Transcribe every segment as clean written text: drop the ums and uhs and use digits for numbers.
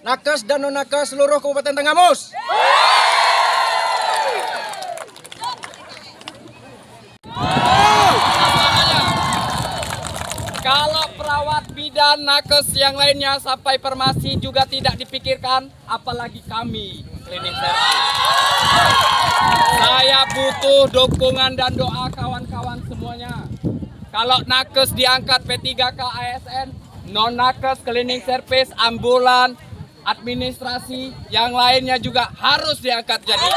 nakes dan non-nakes seluruh Kabupaten Tanggamus. Kalau perawat bidan nakes yang lainnya sampai farmasi juga tidak dipikirkan, apalagi kami klinik service. Saya butuh dukungan dan doa kawan-kawan semuanya. Kalau nakes diangkat P3K ASN, non nakes klinik service, ambulan, administrasi, yang lainnya juga harus diangkat jadi.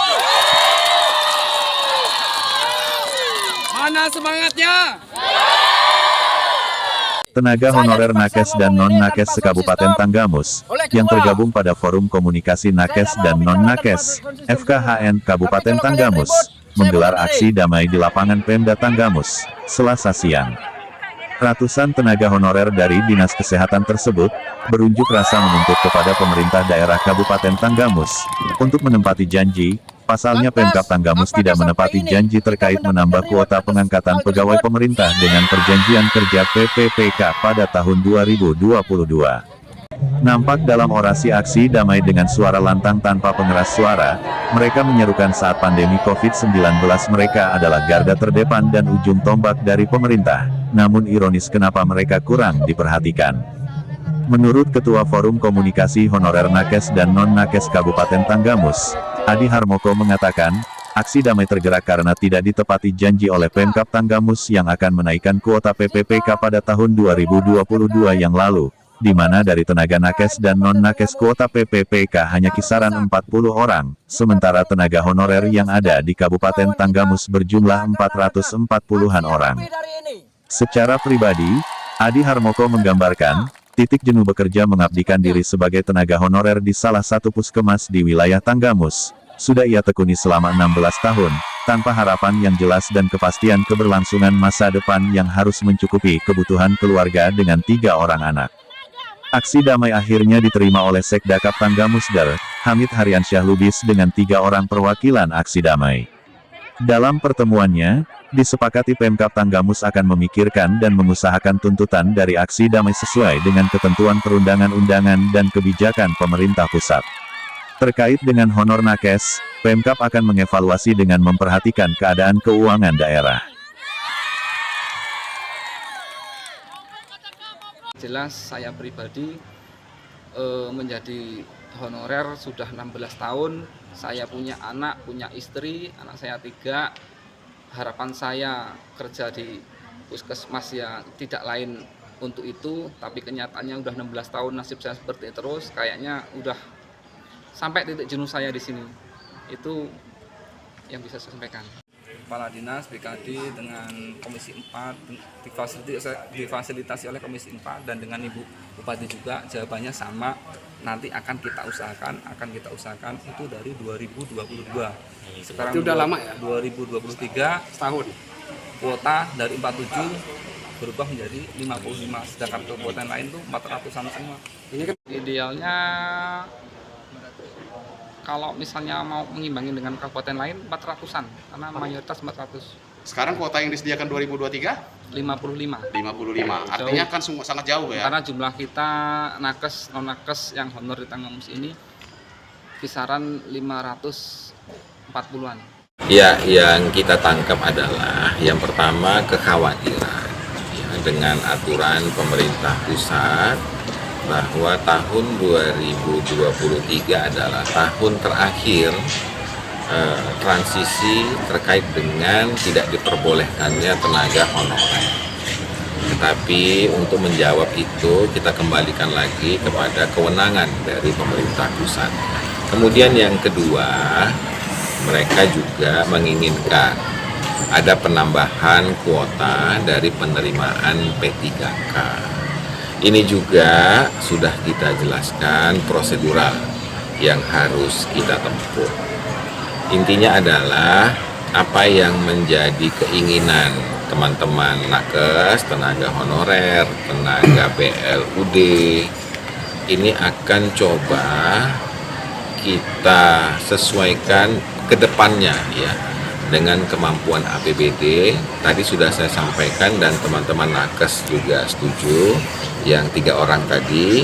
Mana semangatnya? Tenaga honorer nakes dan non-nakes se-Kabupaten Tanggamus yang tergabung pada Forum Komunikasi Nakes dan Non-Nakes FKHN Kabupaten Tanggamus menggelar aksi damai di lapangan Pemda Tanggamus Selasa siang. Ratusan tenaga honorer dari Dinas Kesehatan tersebut berunjuk rasa menuntut kepada pemerintah daerah Kabupaten Tanggamus untuk menempati janji. Pasalnya Pemkab Tanggamus tidak menepati janji terkait menambah kuota pengangkatan pegawai pemerintah dengan perjanjian kerja PPPK pada tahun 2022. Nampak dalam orasi aksi damai dengan suara lantang tanpa pengeras suara, mereka menyerukan saat pandemi COVID-19 mereka adalah garda terdepan dan ujung tombak dari pemerintah. Namun ironis kenapa mereka kurang diperhatikan. Menurut Ketua Forum Komunikasi Honorer Nakes dan Non-Nakes Kabupaten Tanggamus, Adi Harmoko mengatakan, aksi damai tergerak karena tidak ditepati janji oleh Pemkab Tanggamus yang akan menaikkan kuota PPPK pada tahun 2022 yang lalu, di mana dari tenaga nakes dan non-nakes kuota PPPK hanya kisaran 40 orang, sementara tenaga honorer yang ada di Kabupaten Tanggamus berjumlah 440-an orang. Secara pribadi, Adi Harmoko menggambarkan, titik jenuh bekerja mengabdikan diri sebagai tenaga honorer di salah satu puskesmas di wilayah Tanggamus. Sudah ia tekuni selama 16 tahun, tanpa harapan yang jelas dan kepastian keberlangsungan masa depan yang harus mencukupi kebutuhan keluarga dengan 3 orang anak. Aksi damai akhirnya diterima oleh Sekdakap Tanggamus Dar, Hamid Haryansyah Lubis dengan 3 orang perwakilan aksi damai. Dalam pertemuannya, disepakati Pemkab Tanggamus akan memikirkan dan mengusahakan tuntutan dari aksi damai sesuai dengan ketentuan perundangan-undangan dan kebijakan pemerintah pusat. Terkait dengan honor nakes, Pemkab akan mengevaluasi dengan memperhatikan keadaan keuangan daerah. Jelas saya pribadi menjadi honorer sudah 16 tahun. Saya punya anak, punya istri, anak saya 3. Harapan saya kerja di puskesmas ya tidak lain untuk itu, tapi kenyataannya udah 16 tahun nasib saya seperti itu terus, kayaknya udah sampai titik jenuh saya di sini. Itu yang bisa saya sampaikan. Kepala Dinas BKD dengan Komisi 4 difasilitasi oleh Komisi 4 dan dengan Ibu Bupati juga, jawabannya sama. Nanti akan kita usahakan itu dari 2022. Sekarang itu udah lama ya? 2023 Setahun. kuota dari 47 berubah menjadi 55, sedangkan kabupaten lain tuh 400-an semua. Ini kan Idealnya kalau misalnya mau mengimbangi dengan kabupaten lain 400-an, karena mayoritas 400. sekarang kuota yang disediakan 2023 55. 55. Artinya kan sangat jauh ya. Karena jumlah kita nakes, non nakes yang honor di Tanggamus ini kisaran 540-an. Ya, yang kita tangkap adalah yang pertama kekhawatiran ya, dengan aturan pemerintah pusat bahwa tahun 2023 adalah tahun terakhir transisi terkait dengan tidak diperbolehkannya tenaga honorer. Tetapi untuk menjawab itu kita kembalikan lagi kepada kewenangan dari pemerintah pusat. Kemudian yang kedua, mereka juga menginginkan ada penambahan kuota dari penerimaan P3K. Ini juga sudah kita jelaskan prosedural yang harus kita tempuh. Intinya adalah apa yang menjadi keinginan teman-teman nakes, tenaga honorer, tenaga PLUD, ini akan coba kita sesuaikan ke depannya ya dengan kemampuan APBD. Tadi sudah saya sampaikan dan teman-teman nakes juga setuju yang 3 orang tadi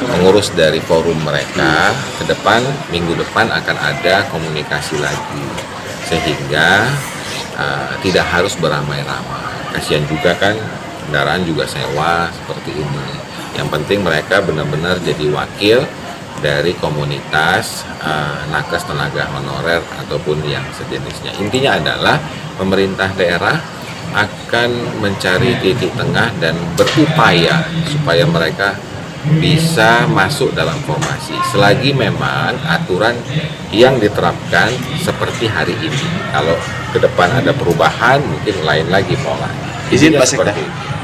pengurus dari forum mereka ke depan, minggu depan akan ada komunikasi lagi, sehingga tidak harus beramai-ramai. Kasihan juga kan, kendaraan juga sewa seperti ini. Yang penting mereka benar-benar jadi wakil dari komunitas nakes tenaga honorer ataupun yang sejenisnya. Intinya adalah pemerintah daerah akan mencari titik tengah dan berupaya supaya mereka bisa masuk dalam formasi selagi memang aturan yang diterapkan seperti hari ini. Kalau ke depan ada perubahan mungkin lain lagi pola. Izin Pak Sekda. Seperti itu.